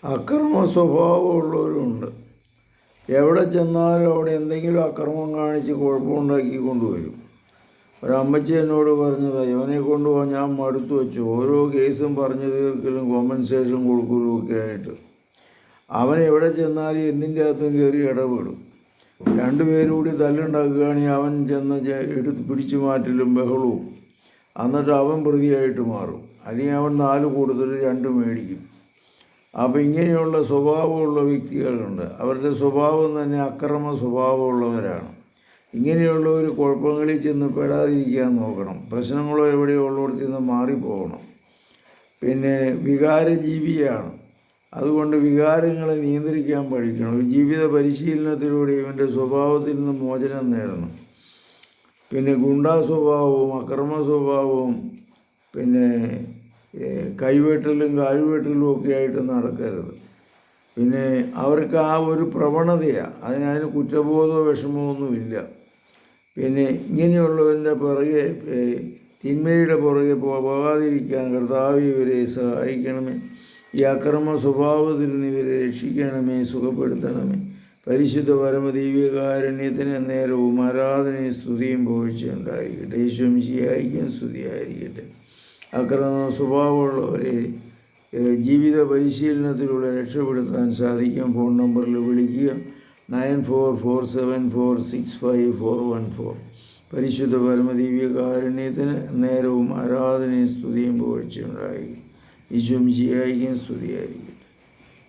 അക്രമ സ്വഭാവമുള്ളവരുണ്ട്. എവിടെ ചെന്നാലും അവിടെ എന്തെങ്കിലും അക്രമം കാണിച്ച് കുഴപ്പമുണ്ടാക്കി കൊണ്ടുവരും. ഒരമ്മച്ചി എന്നോട് പറഞ്ഞത്, ഇവനെ കൊണ്ടുപോകാൻ ഞാൻ മടുത്തു വെച്ചു. ഓരോ കേസും പറഞ്ഞു തീർക്കലും കോമ്പൻസേഷൻ കൊടുക്കലും ഒക്കെ ആയിട്ട് അവൻ എവിടെ ചെന്നാലും എന്തിൻ്റെ അകത്തും കയറി ഇടപെടും. രണ്ടുപേരും കൂടി തല്ലുണ്ടാക്കുകയാണെങ്കിൽ അവൻ ചെന്ന് എടുത്ത് പിടിച്ചു മാറ്റലും ബഹളവും. എന്നിട്ട് അവൻ പ്രതിയായിട്ട് മാറും. അല്ലെങ്കിൽ അവൻ 4 കൊടുത്തിട്ട് 2 മേടിക്കും. അപ്പോൾ ഇങ്ങനെയുള്ള സ്വഭാവമുള്ള വ്യക്തികളുണ്ട്. അവരുടെ സ്വഭാവം തന്നെ അക്രമ സ്വഭാവമുള്ളവരാണ്. ഇങ്ങനെയുള്ളവർ കുഴപ്പങ്ങളിൽ ചെന്ന് പെടാതിരിക്കാൻ നോക്കണം. പ്രശ്നങ്ങളോ എവിടെയോ ഉള്ളിടത്ത് നിന്ന് മാറിപ്പോകണം. പിന്നെ വികാരജീവിയാണ്. അതുകൊണ്ട് വികാരങ്ങളെ നിയന്ത്രിക്കാൻ പഠിക്കണം. ഒരു ജീവിത പരിശീലനത്തിലൂടെ ഇവൻ്റെ സ്വഭാവത്തിൽ നിന്ന് മോചനം നേടണം. പിന്നെ ഗുണ്ടാ സ്വഭാവവും അക്രമ സ്വഭാവവും പിന്നെ കൈവെട്ടലും കാൽവെട്ടലും ഒക്കെ ആയിട്ട് നടക്കരുത്. പിന്നെ അവർക്ക് ആ ഒരു പ്രവണതയാണ്. അതിന് കുറ്റബോധമോ വിഷമമൊന്നുമില്ല. പിന്നെ ഇങ്ങനെയുള്ളവൻ്റെ പുറകെ തിന്മയുടെ പുറകെ പോകാതിരിക്കാൻ കർത്താവേ ഇവരെ സഹായിക്കണമേ. ഈ അക്രമ സ്വഭാവത്തിൽ നിന്ന് ഇവരെ രക്ഷിക്കണമേ, സുഖപ്പെടുത്തണമേ. പരിശുദ്ധ പരമദൈവികാരുണ്യത്തിന് നേരവും ആരാധനയും സ്തുതിയും പുകഴ്ചയുണ്ടായിരിക്കട്ടെ. യേശുവും മിശിഹായ്ക്കും സ്തുതിയായിരിക്കട്ടെ. അക്രമ സ്വഭാവമുള്ളവരെ ജീവിത പരിശീലനത്തിലൂടെ രക്ഷപ്പെടുത്താൻ സാധിക്കും. ഫോൺ നമ്പറിൽ വിളിക്കുക 9447465414. പരിശുദ്ധ പരമദൈവികാരുണ്യത്തിന് നേരവും ആരാധനയും സ്തുതിയും പുകഴ്ചയുണ്ടായിരിക്കും. യേശുവും മിശിഹായ്ക്കും സ്തുതിയായിരിക്കും.